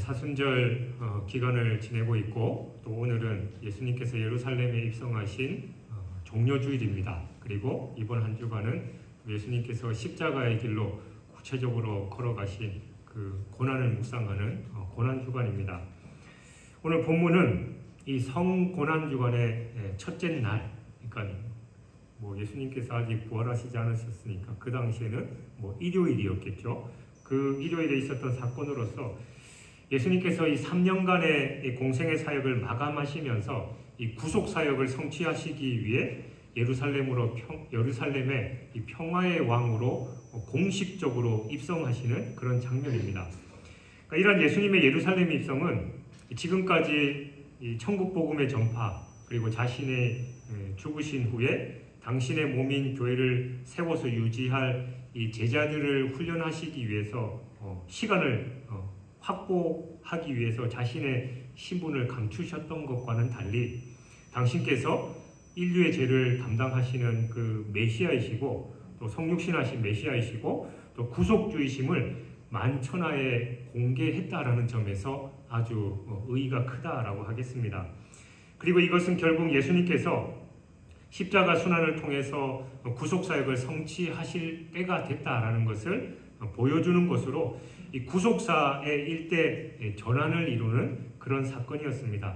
사순절 기간을 지내고 있고 또 오늘은 예수님께서 예루살렘에 입성하신 종려주일입니다. 그리고 이번 한 주간은 예수님께서 십자가의 길로 구체적으로 걸어가신 그 고난을 묵상하는 고난주간입니다. 오늘 본문은 이 성고난주간의 첫째 날, 그러니까 예수님께서 아직 부활하시지 않으셨으니까 그 당시에는 일요일이었겠죠. 그 일요일에 있었던 사건으로서 예수님께서 이 3년간의 공생의 사역을 마감하시면서 이 구속 사역을 성취하시기 위해 예루살렘의 이 평화의 왕으로 공식적으로 입성하시는 그런 장면입니다. 그러니까 이런 예수님의 예루살렘 입성은 지금까지 이 천국 복음의 전파 그리고 자신의 죽으신 후에 당신의 몸인 교회를 세워서 유지할 이 제자들을 훈련하시기 위해서 시간을 확보하기 위해서 자신의 신분을 감추셨던 것과는 달리 당신께서 인류의 죄를 담당하시는 그 메시아이시고 또 성육신하신 메시아이시고 또 구속주이심을 만천하에 공개했다라는 점에서 아주 의의가 크다라고 하겠습니다. 그리고 이것은 결국 예수님께서 십자가 순환을 통해서 구속사역을 성취하실 때가 됐다라는 것을 보여주는 것으로 이 구속사의 일대 전환을 이루는 그런 사건이었습니다.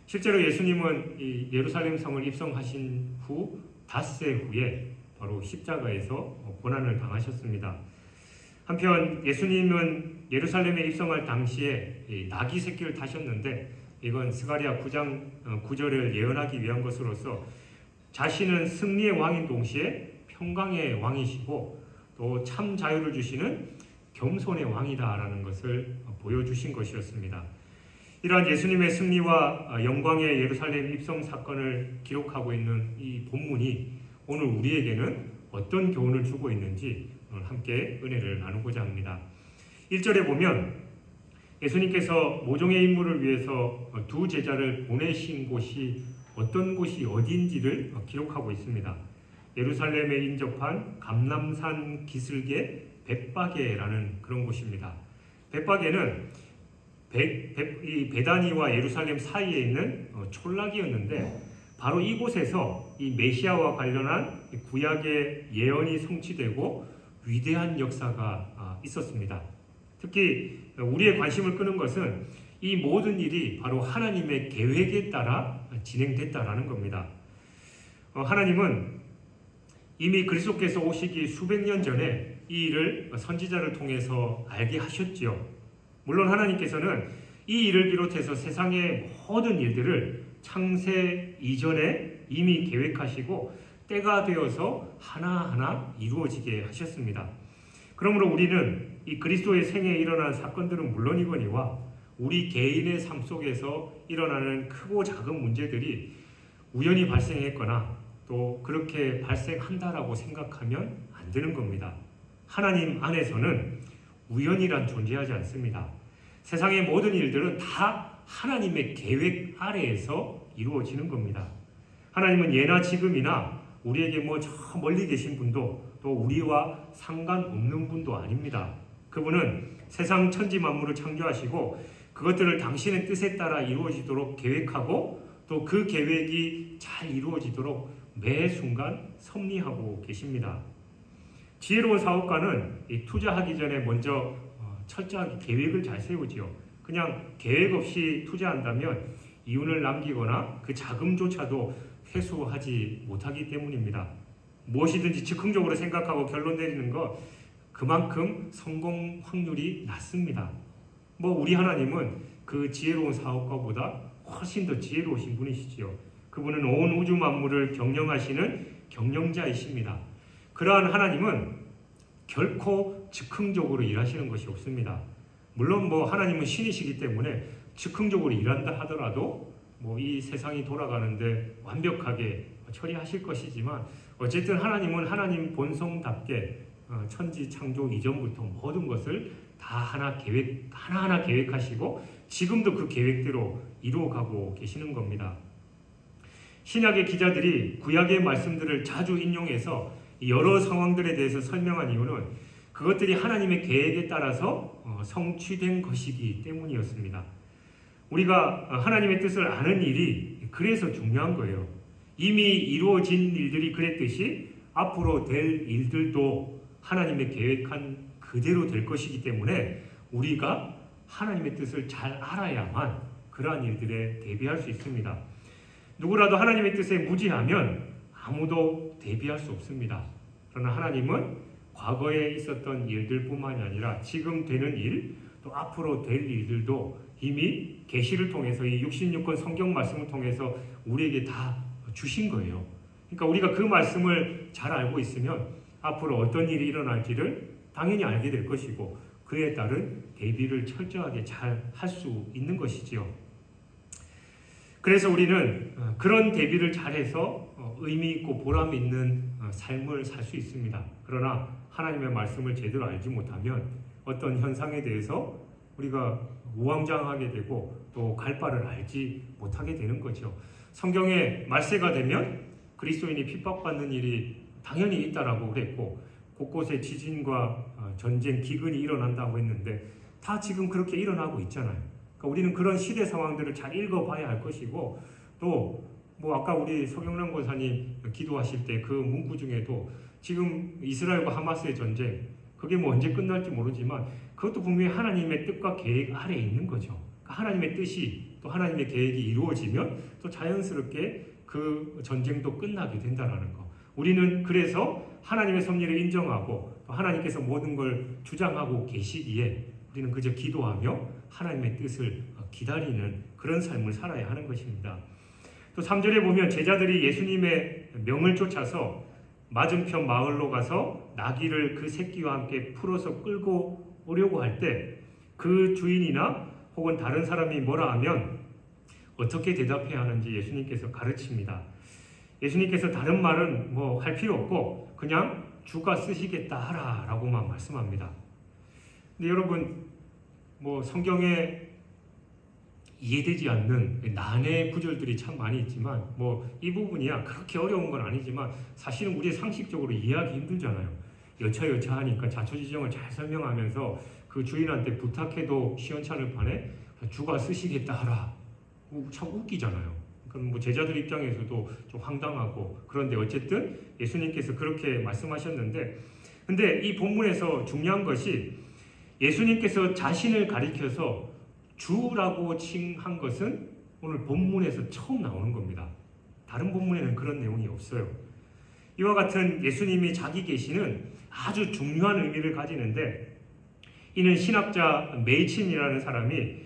실제로 예수님은 이 예루살렘 성을 입성하신 후 닷새 후에 바로 십자가에서 고난을 당하셨습니다. 한편 예수님은 예루살렘에 입성할 당시에 나귀 새끼를 타셨는데 이건 스가랴 9장 9절을 예언하기 위한 것으로서 자신은 승리의 왕인 동시에 평강의 왕이시고 또 참 자유를 주시는 겸손의 왕이다라는 것을 보여주신 것이었습니다. 이러한 예수님의 승리와 영광의 예루살렘 입성 사건을 기록하고 있는 이 본문이 오늘 우리에게는 어떤 교훈을 주고 있는지 오늘 함께 은혜를 나누고자 합니다. 1절에 보면 예수님께서 모종의 임무를 위해서 두 제자를 보내신 곳이 어떤 곳이 어디인지를 기록하고 있습니다. 예루살렘에 인접한 감람산 기슭의 벳바게라는 그런 곳입니다. 벳바게는 이 베다니와 예루살렘 사이에 있는 촌락이었는데 바로 이곳에서 이 메시아와 관련한 구약의 예언이 성취되고 위대한 역사가 있었습니다. 특히 우리의 관심을 끄는 것은 이 모든 일이 바로 하나님의 계획에 따라 진행됐다라는 겁니다. 하나님은 이미 그리스도께서 오시기 수백 년 전에 이 일을 선지자를 통해서 알게 하셨지요. 물론 하나님께서는 이 일을 비롯해서 세상의 모든 일들을 창세 이전에 이미 계획하시고 때가 되어서 하나하나 이루어지게 하셨습니다. 그러므로 우리는 이 그리스도의 생애에 일어난 사건들은 물론이거니와 우리 개인의 삶 속에서 일어나는 크고 작은 문제들이 우연히 발생했거나 또 그렇게 발생한다라고 생각하면 안 되는 겁니다. 하나님 안에서는 우연이란 존재하지 않습니다. 세상의 모든 일들은 다 하나님의 계획 아래에서 이루어지는 겁니다. 하나님은 예나 지금이나 우리에게 저 멀리 계신 분도 또 우리와 상관없는 분도 아닙니다. 그분은 세상 천지 만물을 창조하시고 그것들을 당신의 뜻에 따라 이루어지도록 계획하고 또 그 계획이 잘 이루어지도록 매 순간 섭리하고 계십니다. 지혜로운 사업가는 투자하기 전에 먼저 철저하게 계획을 잘 세우지요. 그냥 계획 없이 투자한다면 이윤을 남기거나 그 자금조차도 회수하지 못하기 때문입니다. 무엇이든지 즉흥적으로 생각하고 결론 내리는 것 그만큼 성공 확률이 낮습니다. 우리 하나님은 그 지혜로운 사업가보다 훨씬 더 지혜로우신 분이시지요. 그분은 온 우주 만물을 경영하시는 경영자이십니다. 그러한 하나님은 결코 즉흥적으로 일하시는 것이 없습니다. 물론 하나님은 신이시기 때문에 즉흥적으로 일한다 하더라도 이 세상이 돌아가는데 완벽하게 처리하실 것이지만 어쨌든 하나님은 하나님 본성답게 천지 창조 이전부터 모든 것을 다 하나하나 계획하시고 지금도 그 계획대로 이루어가고 계시는 겁니다. 신약의 기자들이 구약의 말씀들을 자주 인용해서 여러 상황들에 대해서 설명한 이유는 그것들이 하나님의 계획에 따라서 성취된 것이기 때문이었습니다. 우리가 하나님의 뜻을 아는 일이 그래서 중요한 거예요. 이미 이루어진 일들이 그랬듯이 앞으로 될 일들도 하나님의 계획한 그대로 될 것이기 때문에 우리가 하나님의 뜻을 잘 알아야만 그러한 일들에 대비할 수 있습니다. 누구라도 하나님의 뜻에 무지하면 아무도 대비할 수 없습니다. 그러나 하나님은 과거에 있었던 일들뿐만이 아니라 지금 되는 일, 또 앞으로 될 일들도 이미 계시를 통해서 이 66권 성경 말씀을 통해서 우리에게 다 주신 거예요. 그러니까 우리가 그 말씀을 잘 알고 있으면 앞으로 어떤 일이 일어날지를 당연히 알게 될 것이고 그에 따른 대비를 철저하게 잘 할 수 있는 것이지요. 그래서 우리는 그런 대비를 잘해서 의미 있고 보람 있는 삶을 살 수 있습니다. 그러나 하나님의 말씀을 제대로 알지 못하면 어떤 현상에 대해서 우리가 우왕좌왕하게 되고 또 갈 바를 알지 못하게 되는 거죠. 성경에 말세가 되면 그리스도인이 핍박받는 일이 당연히 있다라고 그랬고 곳곳에 지진과 전쟁, 기근이 일어난다고 했는데 다 지금 그렇게 일어나고 있잖아요. 그러니까 우리는 그런 시대 상황들을 잘 읽어봐야 할 것이고 또 아까 우리 서경란 권사님 기도하실 때 그 문구 중에도 지금 이스라엘과 하마스의 전쟁 그게 언제 끝날지 모르지만 그것도 분명히 하나님의 뜻과 계획 아래에 있는 거죠. 그러니까 하나님의 뜻이 또 하나님의 계획이 이루어지면 또 자연스럽게 그 전쟁도 끝나게 된다는 거. 우리는 그래서 하나님의 섭리를 인정하고 또 하나님께서 모든 걸 주장하고 계시기에 우리는 그저 기도하며 하나님의 뜻을 기다리는 그런 삶을 살아야 하는 것입니다. 또 3절에 보면 제자들이 예수님의 명을 쫓아서 맞은편 마을로 가서 나귀를 그 새끼와 함께 풀어서 끌고 오려고 할 때 그 주인이나 혹은 다른 사람이 뭐라 하면 어떻게 대답해야 하는지 예수님께서 가르칩니다. 예수님께서 다른 말은 할 필요 없고 그냥 주가 쓰시겠다 하라 라고만 말씀합니다. 근데 여러분 성경에 이해되지 않는 난해 구절들이 참 많이 있지만 이 부분이야 그렇게 어려운 건 아니지만 사실은 우리 상식적으로 이해하기 힘들잖아요. 여차하니까 자초지종을 잘 설명하면서 그 주인한테 부탁해도 시원찮을 판에 주가 쓰시겠다 하라. 참 웃기잖아요. 그럼 제자들 입장에서도 좀 황당하고 그런데 어쨌든 예수님께서 그렇게 말씀하셨는데 근데 이 본문에서 중요한 것이 예수님께서 자신을 가리켜서 주라고 칭한 것은 오늘 본문에서 처음 나오는 겁니다. 다른 본문에는 그런 내용이 없어요. 이와 같은 예수님이 자기 계시는 아주 중요한 의미를 가지는데 이는 신학자 메이친이라는 사람이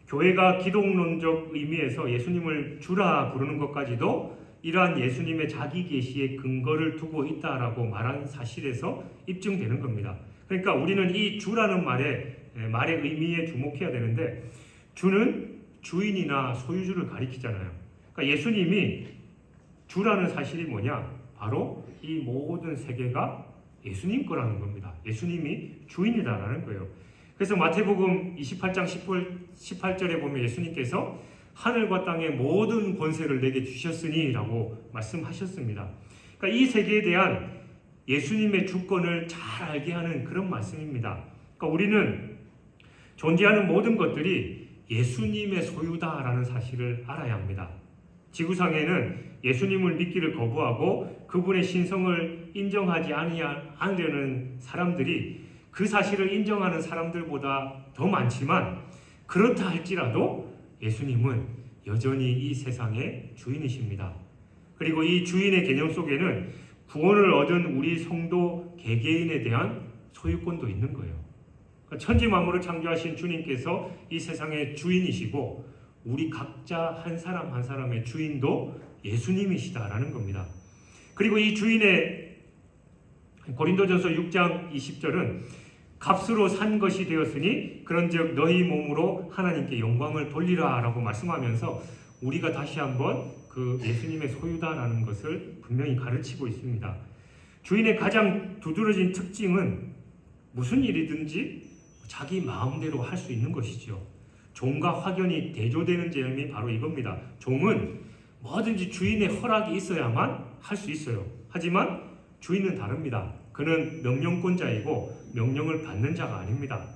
교회가 기독론적 의미에서 예수님을 주라 부르는 것까지도 이러한 예수님의 자기 계시의 근거를 두고 있다라고 말한 사실에서 입증되는 겁니다. 그러니까 우리는 이 주라는 말의 의미에 주목해야 되는데 주는 주인이나 소유주를 가리키잖아요. 그러니까 예수님이 주라는 사실이 뭐냐? 바로 이 모든 세계가 예수님 거라는 겁니다. 예수님이 주인이다라는 거예요. 그래서 마태복음 28장 18절에 보면 예수님께서 하늘과 땅의 모든 권세를 내게 주셨으니 라고 말씀하셨습니다. 그러니까 이 세계에 대한 예수님의 주권을 잘 알게 하는 그런 말씀입니다. 그러니까 우리는 존재하는 모든 것들이 예수님의 소유다라는 사실을 알아야 합니다. 지구상에는 예수님을 믿기를 거부하고 그분의 신성을 인정하지 않으려는 사람들이 그 사실을 인정하는 사람들보다 더 많지만 그렇다 할지라도 예수님은 여전히 이 세상의 주인이십니다. 그리고 이 주인의 개념 속에는 구원을 얻은 우리 성도 개개인에 대한 소유권도 있는 거예요. 그러니까 천지 만물을 창조하신 주님께서 이 세상의 주인이시고 우리 각자 한 사람 한 사람의 주인도 예수님이시다라는 겁니다. 그리고 이 주인의 고린도전서 6장 20절은 값으로 산 것이 되었으니 그런즉 너희 몸으로 하나님께 영광을 돌리라 라고 말씀하면서 우리가 다시 한번 그 예수님의 소유다라는 것을 분명히 가르치고 있습니다. 주인의 가장 두드러진 특징은 무슨 일이든지 자기 마음대로 할 수 있는 것이죠. 종과 확연히 대조되는 점이 바로 이겁니다. 종은 뭐든지 주인의 허락이 있어야만 할 수 있어요. 하지만 주인은 다릅니다. 그는 명령권자이고 명령을 받는 자가 아닙니다.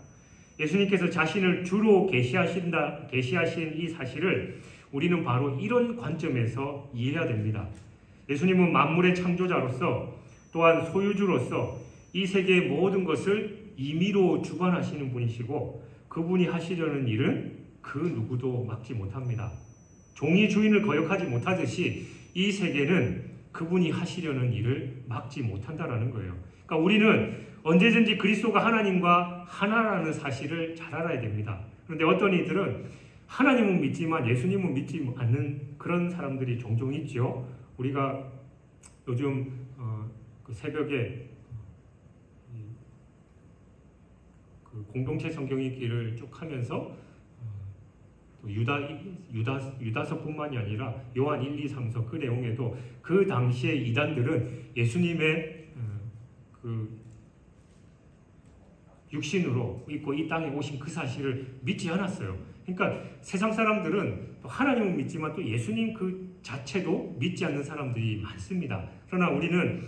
예수님께서 자신을 주로 계시하신 이 사실을 우리는 바로 이런 관점에서 이해해야 됩니다. 예수님은 만물의 창조자로서 또한 소유주로서 이 세계의 모든 것을 임의로 주관하시는 분이시고 그분이 하시려는 일은 그 누구도 막지 못합니다. 종이 주인을 거역하지 못하듯이 이 세계는 그분이 하시려는 일을 막지 못한다는 거예요. 그러니까 우리는 언제든지 그리스도가 하나님과 하나라는 사실을 잘 알아야 됩니다. 그런데 어떤 이들은 하나님은 믿지만 예수님은 믿지 않는 그런 사람들이 종종 있죠. 우리가 요즘 그 새벽에 그 공동체 성경 읽기를 쭉 하면서 유다서뿐만이 아니라 요한 1, 2, 3서 그 내용에도 그 당시의 이단들은 예수님의 그 육신으로 있고 이 땅에 오신 그 사실을 믿지 않았어요. 그러니까 세상 사람들은 또 하나님은 믿지만 또 예수님 그 자체도 믿지 않는 사람들이 많습니다. 그러나 우리는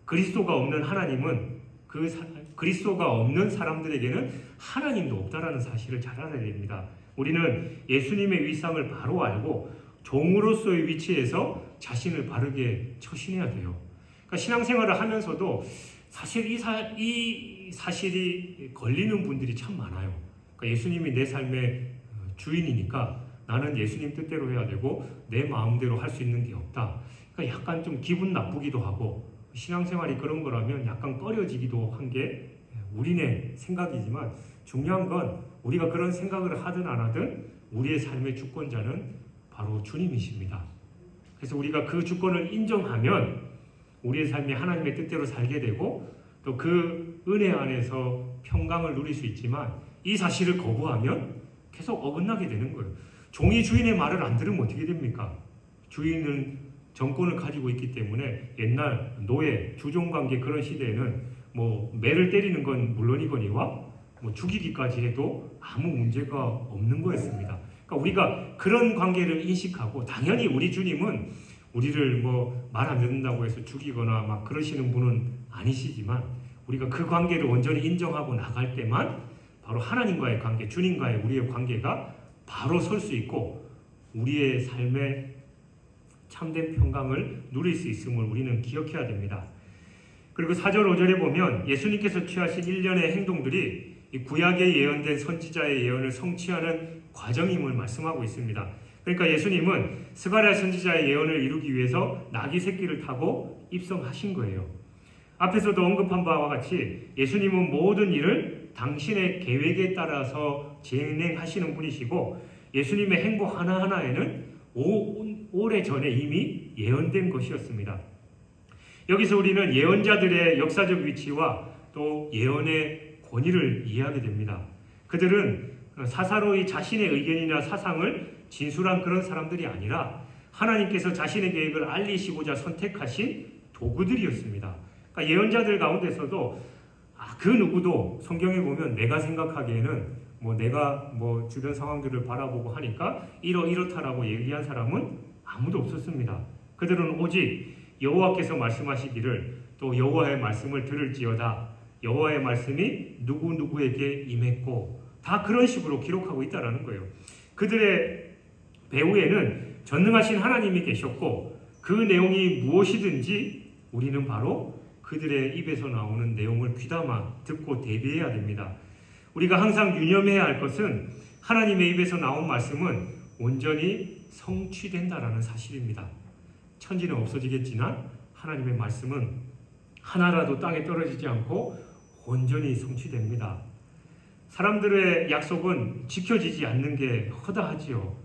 그리스도가 없는 하나님은 그리스도가 없는 사람들에게는 하나님도 없다라는 사실을 잘 알아야 됩니다. 우리는 예수님의 위상을 바로 알고 종으로서의 위치에서 자신을 바르게 처신해야 돼요. 그러니까 신앙생활을 하면서도 사실 이 사실이 걸리는 분들이 참 많아요. 그러니까 예수님이 내 삶의 주인이니까 나는 예수님 뜻대로 해야 되고 내 마음대로 할 수 있는 게 없다. 그러니까 약간 좀 기분 나쁘기도 하고 신앙생활이 그런 거라면 약간 꺼려지기도 한 게 우리네 생각이지만 중요한 건 우리가 그런 생각을 하든 안 하든 우리의 삶의 주권자는 바로 주님이십니다. 그래서 우리가 그 주권을 인정하면 우리의 삶이 하나님의 뜻대로 살게 되고 또 그 은혜 안에서 평강을 누릴 수 있지만 이 사실을 거부하면 계속 어긋나게 되는 거예요. 종이 주인의 말을 안 들으면 어떻게 됩니까? 주인은 정권을 가지고 있기 때문에 옛날 노예, 주종관계 그런 시대에는 뭐 매를 때리는 건 물론이거니와 뭐 죽이기까지 해도 아무 문제가 없는 거였습니다. 그러니까 우리가 그런 관계를 인식하고 당연히 우리 주님은 우리를 뭐 말 안 듣는다고 해서 죽이거나 막 그러시는 분은 아니시지만 우리가 그 관계를 온전히 인정하고 나갈 때만 바로 하나님과의 관계, 주님과의 우리의 관계가 바로 설 수 있고 우리의 삶에 참된 평강을 누릴 수 있음을 우리는 기억해야 됩니다. 그리고 4절 5절에 보면 예수님께서 취하신 일련의 행동들이 이 구약에 예언된 선지자의 예언을 성취하는 과정임을 말씀하고 있습니다. 그러니까 예수님은 스가랴 선지자의 예언을 이루기 위해서 나귀 새끼를 타고 입성하신 거예요. 앞에서도 언급한 바와 같이 예수님은 모든 일을 당신의 계획에 따라서 진행하시는 분이시고 예수님의 행보 하나하나에는 오래전에 이미 예언된 것이었습니다. 여기서 우리는 예언자들의 역사적 위치와 또 예언의 권위를 이해하게 됩니다. 그들은 사사로이 자신의 의견이나 사상을 진술한 그런 사람들이 아니라 하나님께서 자신의 계획을 알리시고자 선택하신 도구들이었습니다. 그러니까 예언자들 가운데서도 그 누구도 성경에 보면 내가 생각하기에는 내가 주변 상황들을 바라보고 하니까 이렇다라고 얘기한 사람은 아무도 없었습니다. 그들은 오직 여호와께서 말씀하시기를 또 여호와의 말씀을 들을지어다. 여호와의 말씀이 누구누구에게 임했고 다 그런 식으로 기록하고 있다는 거예요. 그들의 배후에는 전능하신 하나님이 계셨고 그 내용이 무엇이든지 우리는 바로 그들의 입에서 나오는 내용을 귀담아 듣고 대비해야 됩니다. 우리가 항상 유념해야 할 것은 하나님의 입에서 나온 말씀은 온전히 성취된다라는 사실입니다. 천지는 없어지겠지만 하나님의 말씀은 하나라도 땅에 떨어지지 않고 온전히 성취됩니다. 사람들의 약속은 지켜지지 않는 게 허다하지요.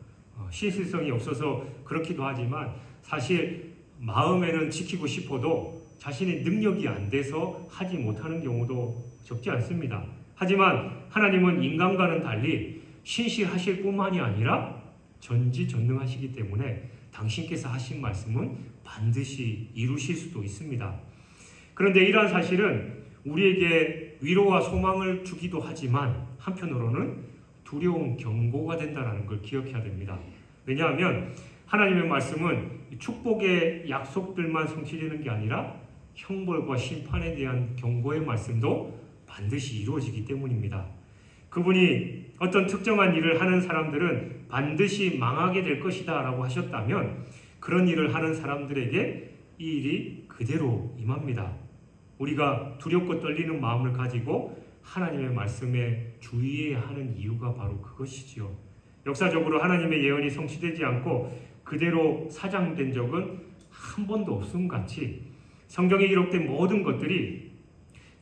신실성이 없어서 그렇기도 하지만 사실 마음에는 지키고 싶어도 자신의 능력이 안 돼서 하지 못하는 경우도 적지 않습니다. 하지만 하나님은 인간과는 달리 신실하실 뿐만이 아니라 전지전능하시기 때문에 당신께서 하신 말씀은 반드시 이루실 수도 있습니다. 그런데 이러한 사실은 우리에게 위로와 소망을 주기도 하지만 한편으로는 두려운 경고가 된다는 걸 기억해야 됩니다. 왜냐하면 하나님의 말씀은 축복의 약속들만 성취되는 게 아니라 형벌과 심판에 대한 경고의 말씀도 반드시 이루어지기 때문입니다. 그분이 어떤 특정한 일을 하는 사람들은 반드시 망하게 될 것이다 라고 하셨다면 그런 일을 하는 사람들에게 이 일이 그대로 임합니다. 우리가 두렵고 떨리는 마음을 가지고 하나님의 말씀에 주의해야 하는 이유가 바로 그것이지요. 역사적으로 하나님의 예언이 성취되지 않고 그대로 사장된 적은 한 번도 없음 같이 성경에 기록된 모든 것들이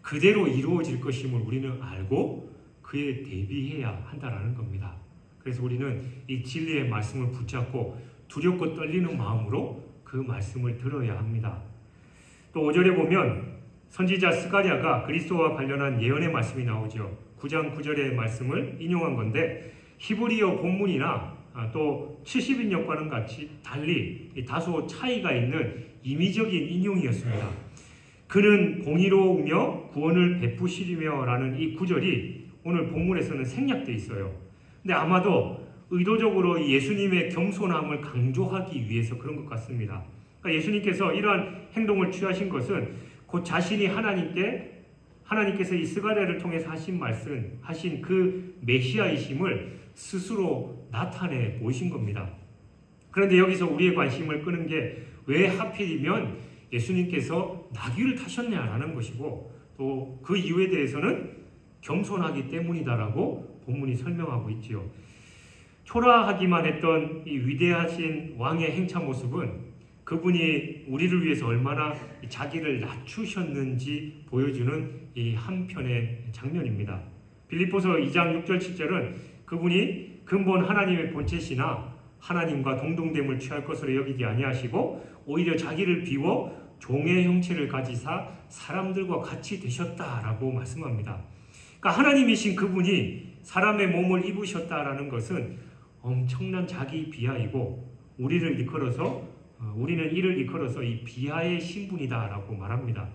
그대로 이루어질 것임을 우리는 알고 그에 대비해야 한다는 겁니다. 그래서 우리는 이 진리의 말씀을 붙잡고 두렵고 떨리는 마음으로 그 말씀을 들어야 합니다. 또 5절에 보면 선지자 스가랴가 그리스도와 관련한 예언의 말씀이 나오죠. 9장 9절의 말씀을 인용한 건데 히브리어 본문이나 또 70인역과는 같이 달리 다소 차이가 있는 임의적인 인용이었습니다. 그는 공의로우며 구원을 베푸시리며 라는 이 구절이 오늘 본문에서는 생략되어 있어요. 근데 아마도 의도적으로 예수님의 겸손함을 강조하기 위해서 그런 것 같습니다. 그러니까 예수님께서 이러한 행동을 취하신 것은 곧 자신이 하나님께서 이 스가랴를 통해서 하신 그 메시아이심을 스스로 나타내 보이신 겁니다. 그런데 여기서 우리의 관심을 끄는 게 왜 하필이면 예수님께서 나귀를 타셨냐라는 것이고 또 그 이유에 대해서는 겸손하기 때문이다라고 본문이 설명하고 있지요. 초라하기만 했던 이 위대하신 왕의 행차 모습은 그분이 우리를 위해서 얼마나 자기를 낮추셨는지 보여주는 이 한편의 장면입니다. 빌립보서 2장 6절 7절은 그분이 근본 하나님의 본체시나 하나님과 동등됨을 취할 것으로 여기지 아니하시고 오히려 자기를 비워 종의 형체를 가지사 사람들과 같이 되셨다라고 말씀합니다. 그러니까 하나님이신 그분이 사람의 몸을 입으셨다라는 것은 엄청난 자기 비하이고 우리는 이를 이끌어서 이 비하의 신분이다라고 말합니다.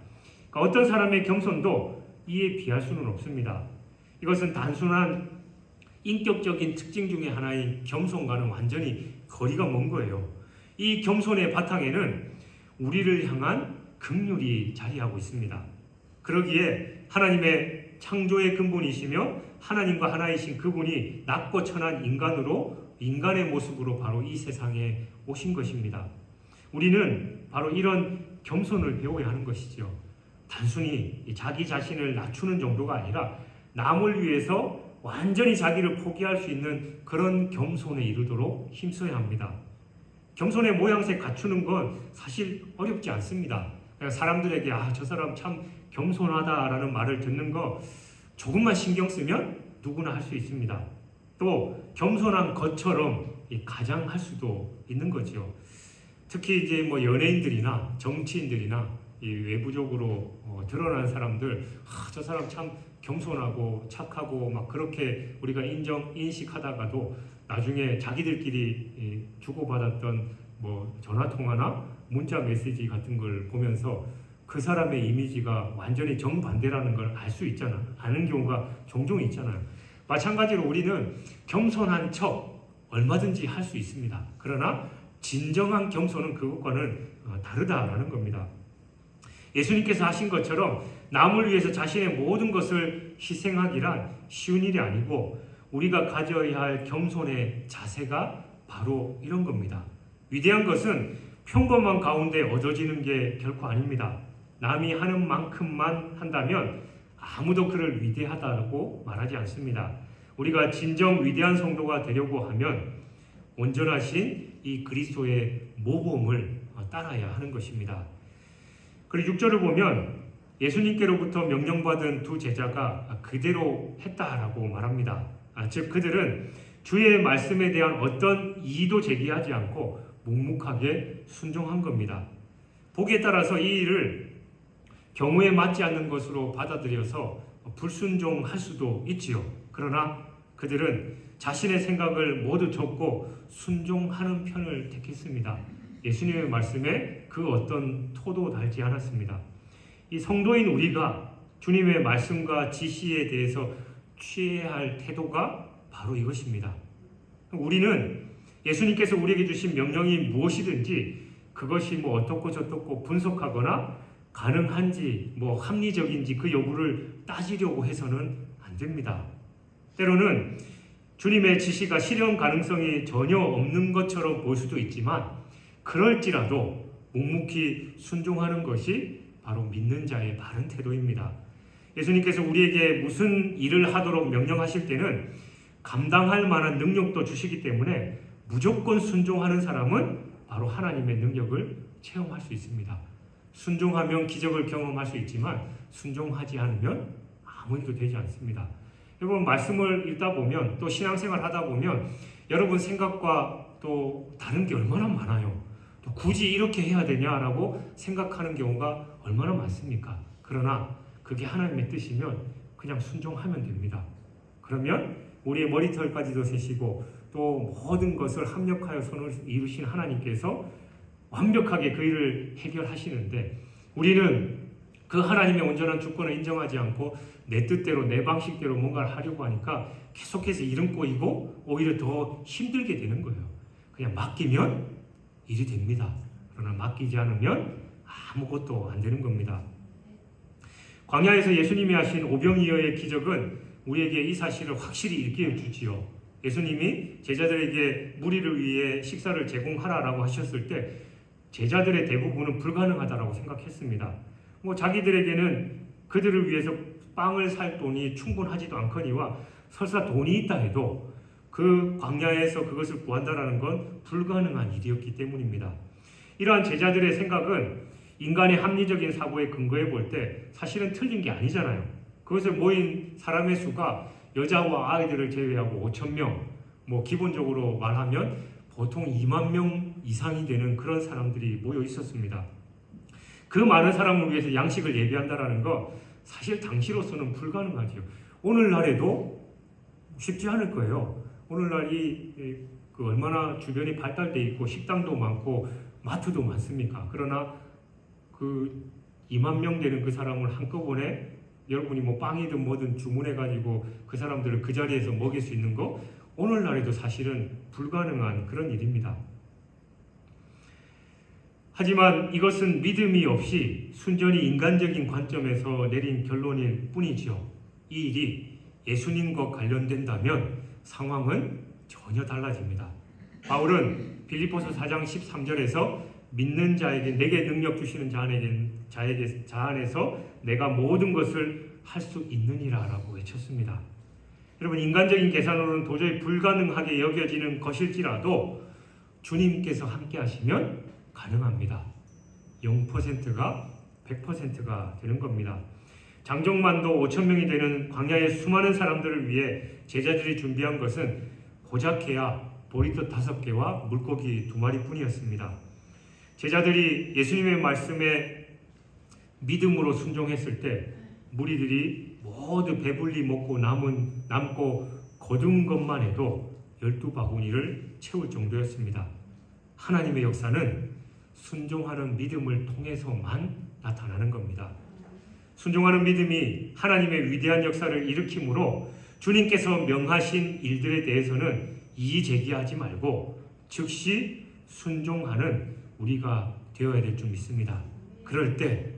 그러니까 어떤 사람의 겸손도 이에 비할 수는 없습니다. 이것은 단순한 인격적인 특징 중에 하나인 겸손과는 완전히 거리가 먼 거예요. 이 겸손의 바탕에는 우리를 향한 긍휼이 자리하고 있습니다. 그러기에 하나님의 창조의 근본이시며 하나님과 하나이신 그분이 낮고 천한 인간의 모습으로 바로 이 세상에 오신 것입니다. 우리는 바로 이런 겸손을 배워야 하는 것이죠. 단순히 자기 자신을 낮추는 정도가 아니라 남을 위해서 완전히 자기를 포기할 수 있는 그런 겸손에 이르도록 힘써야 합니다. 겸손의 모양새 갖추는 건 사실 어렵지 않습니다. 그냥 사람들에게 저 사람 참 겸손하다라는 말을 듣는 거 조금만 신경 쓰면 누구나 할 수 있습니다. 또 겸손한 것처럼 가장할 수도 있는 거죠. 특히 이제 연예인들이나 정치인들이나 이 외부적으로 드러난 사람들, 저 사람 참 겸손하고 착하고 막 그렇게 우리가 인식하다가도 나중에 자기들끼리 주고받았던 전화통화나 문자 메시지 같은 걸 보면서 그 사람의 이미지가 완전히 정반대라는 걸 알 수 있잖아요. 아는 경우가 종종 있잖아요. 마찬가지로 우리는 겸손한 척 얼마든지 할 수 있습니다. 그러나 진정한 겸손은 그것과는 다르다라는 겁니다. 예수님께서 하신 것처럼 남을 위해서 자신의 모든 것을 희생하기란 쉬운 일이 아니고 우리가 가져야 할 겸손의 자세가 바로 이런 겁니다. 위대한 것은 평범한 가운데 얻어지는 게 결코 아닙니다. 남이 하는 만큼만 한다면 아무도 그를 위대하다고 말하지 않습니다. 우리가 진정 위대한 성도가 되려고 하면 온전하신 이 그리스도의 모범을 따라야 하는 것입니다. 그리고 6절을 보면 예수님께로부터 명령받은 두 제자가 그대로 했다라고 말합니다. 즉 그들은 주의 말씀에 대한 어떤 이의도 제기하지 않고 묵묵하게 순종한 겁니다. 보기에 따라서 이 일을 경우에 맞지 않는 것으로 받아들여서 불순종할 수도 있지요. 그러나 그들은 자신의 생각을 모두 접고 순종하는 편을 택했습니다. 예수님의 말씀에 그 어떤 토도 달지 않았습니다. 이 성도인 우리가 주님의 말씀과 지시에 대해서 취해야 할 태도가 바로 이것입니다. 우리는 예수님께서 우리에게 주신 명령이 무엇이든지 그것이 어떻고 저떻고 분석하거나 가능한지 합리적인지 그 여부를 따지려고 해서는 안 됩니다. 때로는 주님의 지시가 실현 가능성이 전혀 없는 것처럼 보일 수도 있지만 그럴지라도 묵묵히 순종하는 것이 바로 믿는 자의 바른 태도입니다. 예수님께서 우리에게 무슨 일을 하도록 명령하실 때는 감당할 만한 능력도 주시기 때문에 무조건 순종하는 사람은 바로 하나님의 능력을 체험할 수 있습니다. 순종하면 기적을 경험할 수 있지만 순종하지 않으면 아무 일도 되지 않습니다. 여러분 말씀을 읽다 보면 또 신앙생활 하다 보면 여러분 생각과 또 다른 게 얼마나 많아요. 또 굳이 이렇게 해야 되냐라고 생각하는 경우가 얼마나 많습니까? 그러나 그게 하나님의 뜻이면 그냥 순종하면 됩니다. 그러면 우리의 머리털까지도 세시고 또 모든 것을 합력하여 손을 이루신 하나님께서 완벽하게 그 일을 해결하시는데 우리는 그 하나님의 온전한 주권을 인정하지 않고 내 뜻대로 내 방식대로 뭔가를 하려고 하니까 계속해서 이름 꼬이고 오히려 더 힘들게 되는 거예요. 그냥 맡기면 일이 됩니다. 그러나 맡기지 않으면 아무것도 안 되는 겁니다. 광야에서 예수님이 하신 오병이어의 기적은 우리에게 이 사실을 확실히 일깨워 주지요. 예수님이 제자들에게 무리를 위해 식사를 제공하라라고 하셨을 때 제자들의 대부분은 불가능하다라고 생각했습니다. 자기들에게는 그들을 위해서 빵을 살 돈이 충분하지도 않거니와 설사 돈이 있다 해도 그 광야에서 그것을 구한다라는 건 불가능한 일이었기 때문입니다. 이러한 제자들의 생각은 인간의 합리적인 사고에 근거해 볼 때 사실은 틀린 게 아니잖아요. 그것을 모인 사람의 수가 여자와 아이들을 제외하고 5,000명, 기본적으로 말하면 보통 2만 명 이상이 되는 그런 사람들이 모여 있었습니다. 그 많은 사람을 위해서 양식을 예비한다라는 거 사실 당시로서는 불가능하죠. 오늘날에도 쉽지 않을 거예요. 오늘날이 얼마나 주변이 발달돼 있고 식당도 많고 마트도 많습니까? 그러나 그 2만 명 되는 그 사람을 한꺼번에 여러분이 빵이든 뭐든 주문해가지고 그 사람들을 그 자리에서 먹일 수 있는 거 오늘날에도 사실은 불가능한 그런 일입니다. 하지만 이것은 믿음이 없이 순전히 인간적인 관점에서 내린 결론일 뿐이지요. 이 일이 예수님과 관련된다면 상황은 전혀 달라집니다. 바울은 빌립보서 4장 13절에서 믿는 자에게 내게 능력 주시는 자 안에서 내가 모든 것을 할 수 있느니라 라고 외쳤습니다. 여러분 인간적인 계산으로는 도저히 불가능하게 여겨지는 것일지라도 주님께서 함께 하시면 가능합니다. 0%가 100%가 되는 겁니다. 장정만도 5,000명이 되는 광야의 수많은 사람들을 위해 제자들이 준비한 것은 고작해야 보리떡 5개와 물고기 2마리뿐이었습니다. 제자들이 예수님의 말씀에 믿음으로 순종했을 때 무리들이 모두 배불리 먹고 남고 거둔 것만 해도 12바구니를 채울 정도였습니다. 하나님의 역사는 순종하는 믿음을 통해서만 나타나는 겁니다. 순종하는 믿음이 하나님의 위대한 역사를 일으키므로 주님께서 명하신 일들에 대해서는 이의제기하지 말고 즉시 순종하는 우리가 되어야 될 줄 믿습니다. 그럴 때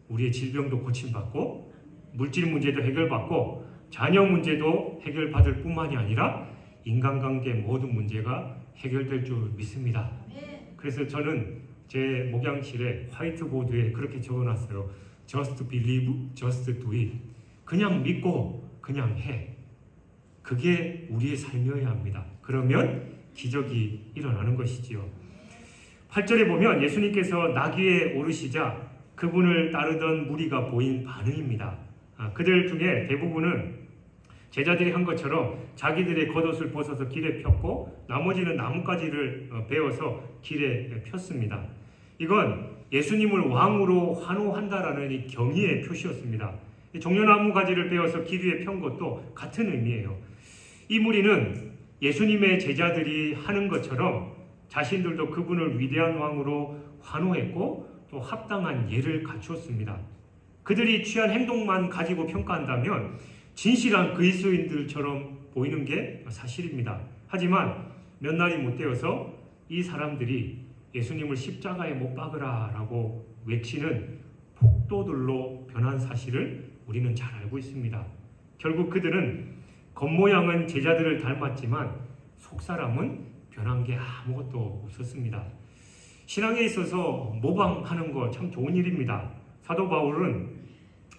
우리의 질병도 고침받고 물질 문제도 해결받고 자녀 문제도 해결받을 뿐만이 아니라 인간관계 모든 문제가 해결될 줄 믿습니다. 그래서 저는 제 목양실에 화이트보드에 그렇게 적어놨어요. Just believe, just do it. 그냥 믿고 그냥 해. 그게 우리의 삶이어야 합니다. 그러면 기적이 일어나는 것이지요. 8절에 보면 예수님께서 나귀에 오르시자 그분을 따르던 무리가 보인 반응입니다. 그들 중에 대부분은 제자들이 한 것처럼 자기들의 겉옷을 벗어서 길에 폈고 나머지는 나뭇가지를 베어서 길에 폈습니다. 이건 예수님을 왕으로 환호한다라는 이 경의의 표시였습니다. 종려나무 가지를 베어서 길 위에 편 것도 같은 의미예요. 이 무리는 예수님의 제자들이 하는 것처럼 자신들도 그분을 위대한 왕으로 환호했고 또 합당한 예를 갖추었습니다. 그들이 취한 행동만 가지고 평가한다면 진실한 그리스도인들처럼 보이는 게 사실입니다. 하지만 몇 날이 못 되어서 이 사람들이 예수님을 십자가에 못 박으라 라고 외치는 폭도들로 변한 사실을 우리는 잘 알고 있습니다. 결국 그들은 겉모양은 제자들을 닮았지만 속사람은 변한 게 아무것도 없었습니다. 신앙에 있어서 모방하는 거 참 좋은 일입니다. 사도 바울은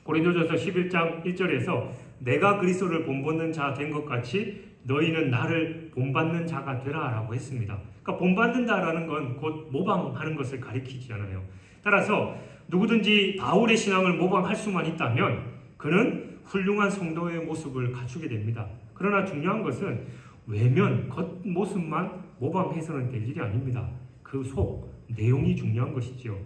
고린도전서 11장 1절에서 내가 그리스도를 본받는 자 된 것 같이 너희는 나를 본받는 자가 되라 라고 했습니다. 그러니까 본받는다라는 건 곧 모방하는 것을 가리키잖아요. 따라서 누구든지 바울의 신앙을 모방할 수만 있다면 그는 훌륭한 성도의 모습을 갖추게 됩니다. 그러나 중요한 것은 외면, 겉모습만 모방해서는 될 일이 아닙니다. 그 속, 내용이 중요한 것이지요.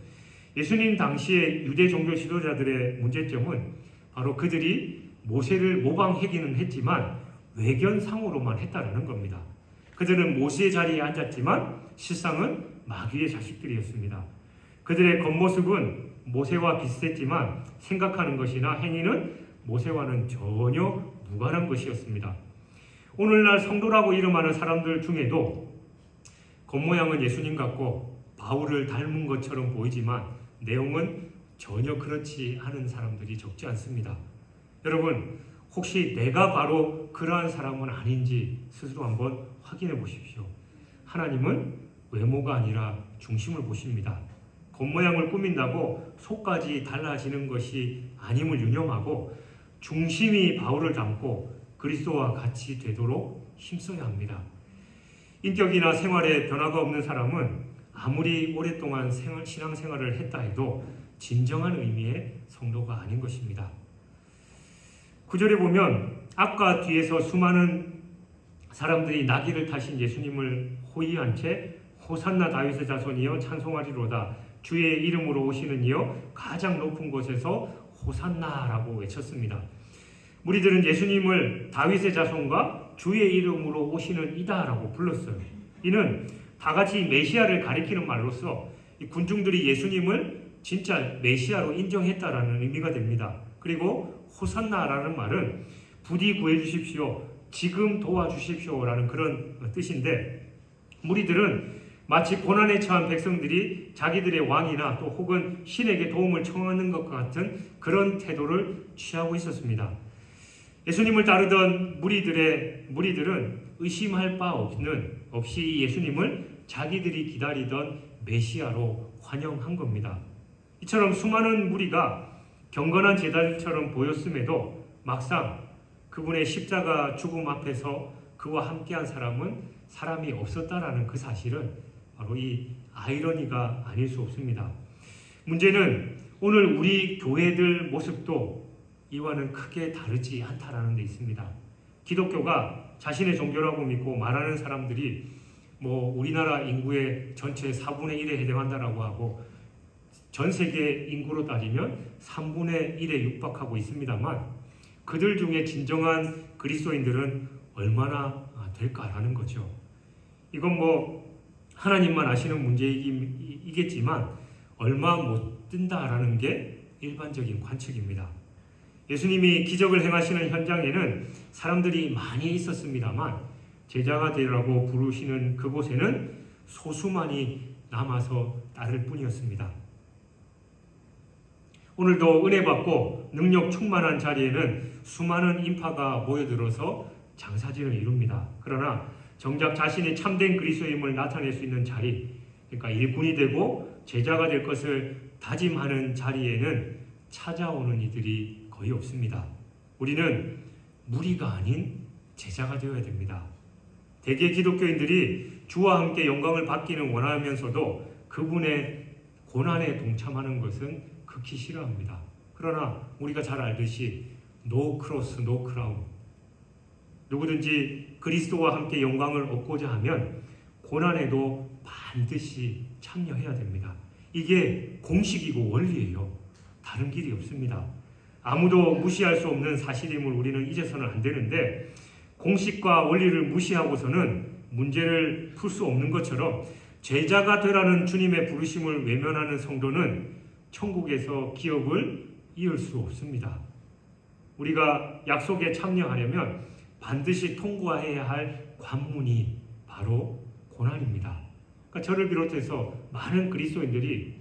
예수님 당시의 유대 종교 지도자들의 문제점은 바로 그들이 모세를 모방하기는 했지만 외견상으로만 했다는 겁니다. 그들은 모세의 자리에 앉았지만 실상은 마귀의 자식들이었습니다. 그들의 겉모습은 모세와 비슷했지만 생각하는 것이나 행위는 모세와는 전혀 무관한 것이었습니다. 오늘날 성도라고 이름하는 사람들 중에도 겉모양은 예수님 같고 바울을 닮은 것처럼 보이지만 내용은 전혀 그렇지 않은 사람들이 적지 않습니다. 여러분, 혹시 내가 바로 그러한 사람은 아닌지 스스로 한번 확인해 보십시오. 하나님은 외모가 아니라 중심을 보십니다. 겉모양을 꾸민다고 속까지 달라지는 것이 아님을 유념하고 중심이 바울을 닮고 그리스도와 같이 되도록 힘써야 합니다. 인격이나 생활에 변화가 없는 사람은 아무리 오랫동안 신앙생활을 했다 해도 진정한 의미의 성도가 아닌 것입니다. 9절에 보면 앞과 뒤에서 수많은 사람들이 나귀를 타신 예수님을 호위한 채 호산나 다윗의 자손이여 찬송하리로다 주의 이름으로 오시는 이여 가장 높은 곳에서 호산나라고 외쳤습니다. 무리들은 예수님을 다윗의 자손과 주의 이름으로 오시는 이다라고 불렀어요. 이는 다같이 메시아를 가리키는 말로서 이 군중들이 예수님을 진짜 메시아로 인정했다라는 의미가 됩니다. 그리고 호산나라는 말은 부디 구해주십시오, 지금 도와주십시오라는 그런 뜻인데 무리들은 마치 고난에 처한 백성들이 자기들의 왕이나 또 혹은 신에게 도움을 청하는 것과 같은 그런 태도를 취하고 있었습니다. 예수님을 따르던 무리들은 의심할 바 없이 예수님을 자기들이 기다리던 메시아로 환영한 겁니다. 이처럼 수많은 무리가 경건한 제자들처럼 보였음에도 막상 그분의 십자가 죽음 앞에서 그와 함께한 사람은 사람이 없었다라는 그 사실은 바로 이 아이러니가 아닐 수 없습니다. 문제는 오늘 우리 교회들 모습도 이와는 크게 다르지 않다라는 데 있습니다. 기독교가 자신의 종교라고 믿고 말하는 사람들이 우리나라 인구의 전체 4분의 1에 해당한다라고 하고 전 세계 인구로 따지면 3분의 1에 육박하고 있습니다만 그들 중에 진정한 그리스도인들은 얼마나 될까라는 거죠. 이건 하나님만 아시는 문제이겠지만 얼마 못 든다라는 게 일반적인 관측입니다. 예수님이 기적을 행하시는 현장에는 사람들이 많이 있었습니다만 제자가 되라고 부르시는 그곳에는 소수만이 남아서 따를 뿐이었습니다. 오늘도 은혜 받고 능력 충만한 자리에는 수많은 인파가 모여들어서 장사진을 이룹니다. 그러나 정작 자신이 참된 그리스도임을 나타낼 수 있는 자리, 그러니까 일꾼이 되고 제자가 될 것을 다짐하는 자리에는 찾아오는 이들이 거의 없습니다. 우리는 무리가 아닌 제자가 되어야 됩니다. 대개 기독교인들이 주와 함께 영광을 받기는 원하면서도 그분의 고난에 동참하는 것은 극히 싫어합니다. 그러나 우리가 잘 알듯이 No cross, no crown. 누구든지 그리스도와 함께 영광을 얻고자 하면 고난에도 반드시 참여해야 됩니다. 이게 공식이고 원리예요. 다른 길이 없습니다. 아무도 무시할 수 없는 사실임을 우리는 잊어서는 안 되는데 공식과 원리를 무시하고서는 문제를 풀 수 없는 것처럼 제자가 되라는 주님의 부르심을 외면하는 성도는 천국에서 기업을 이을 수 없습니다. 우리가 약속에 참여하려면 반드시 통과해야 할 관문이 바로 고난입니다. 그러니까 저를 비롯해서 많은 그리스도인들이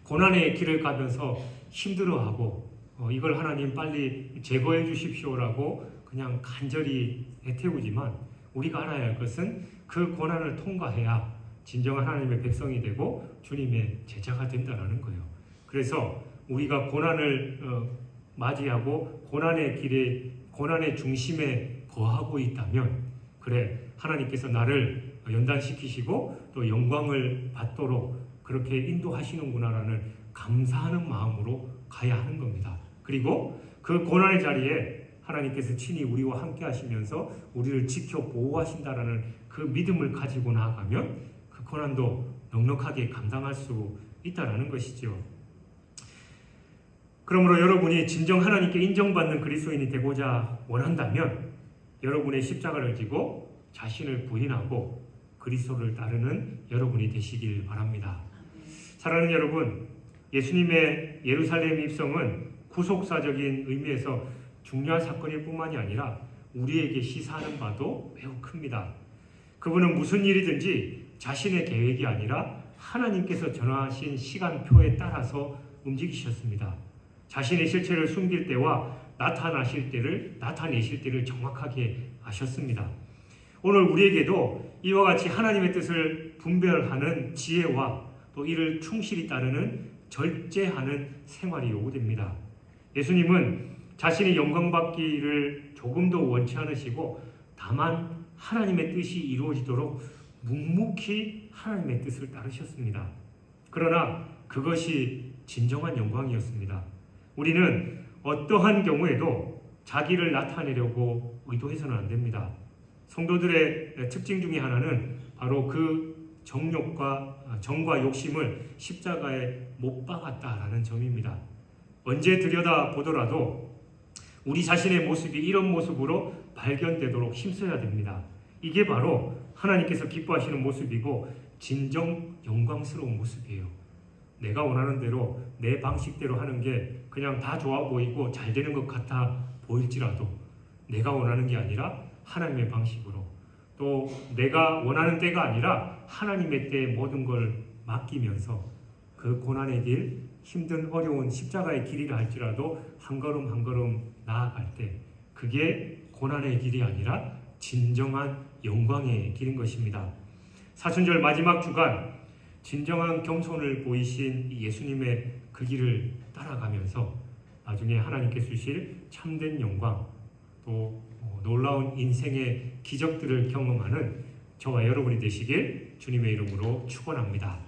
고난의 길을 가면서 힘들어하고 이걸 하나님 빨리 제거해 주십시오라고 그냥 간절히 애태우지만 우리가 알아야 할 것은 그 고난을 통과해야 진정한 하나님의 백성이 되고 주님의 제자가 된다는 거예요. 그래서 우리가 고난을 맞이하고 고난의 길에 고난의 중심에 거하고 있다면 그래 하나님께서 나를 연단시키시고 또 영광을 받도록 그렇게 인도하시는구나라는 감사하는 마음으로 가야 하는 겁니다. 그리고 그 고난의 자리에 하나님께서 친히 우리와 함께 하시면서 우리를 지켜 보호하신다라는 그 믿음을 가지고 나아가면 그 고난도 넉넉하게 감당할 수 있다라는 것이죠. 그러므로 여러분이 진정 하나님께 인정받는 그리스도인이 되고자 원한다면 여러분의 십자가를 지고 자신을 부인하고 그리스도를 따르는 여러분이 되시길 바랍니다. 사랑하는 여러분, 예수님의 예루살렘 입성은 구속사적인 의미에서 중요한 사건일 뿐만이 아니라 우리에게 시사하는 바도 매우 큽니다. 그분은 무슨 일이든지 자신의 계획이 아니라 하나님께서 정하신 시간표에 따라서 움직이셨습니다. 자신의 실체를 숨길 때와 나타내실 때를 정확하게 아셨습니다. 오늘 우리에게도 이와 같이 하나님의 뜻을 분별하는 지혜와 또 이를 충실히 따르는 절제하는 생활이 요구됩니다. 예수님은 자신이 영광받기를 조금도 원치 않으시고 다만 하나님의 뜻이 이루어지도록 묵묵히 하나님의 뜻을 따르셨습니다. 그러나 그것이 진정한 영광이었습니다. 우리는 어떠한 경우에도 자기를 나타내려고 의도해서는 안 됩니다. 성도들의 특징 중에 하나는 바로 그 정과 욕심을 십자가에 못 박았다라는 점입니다. 언제 들여다보더라도 우리 자신의 모습이 이런 모습으로 발견되도록 힘써야 됩니다. 이게 바로 하나님께서 기뻐하시는 모습이고 진정 영광스러운 모습이에요. 내가 원하는 대로 내 방식대로 하는 게 그냥 다 좋아 보이고 잘 되는 것 같아 보일지라도 내가 원하는 게 아니라 하나님의 방식으로 또 내가 원하는 때가 아니라 하나님의 때에 모든 걸 맡기면서 그 고난의 길, 힘든 어려운 십자가의 길이라 할지라도 한 걸음 한 걸음 나아갈 때 그게 고난의 길이 아니라 진정한 영광의 길인 것입니다. 사순절 마지막 주간 진정한 겸손을 보이신 예수님의 그 길을 따라가면서 나중에 하나님께 주실 참된 영광 또 놀라운 인생의 기적들을 경험하는 저와 여러분이 되시길 주님의 이름으로 축원합니다.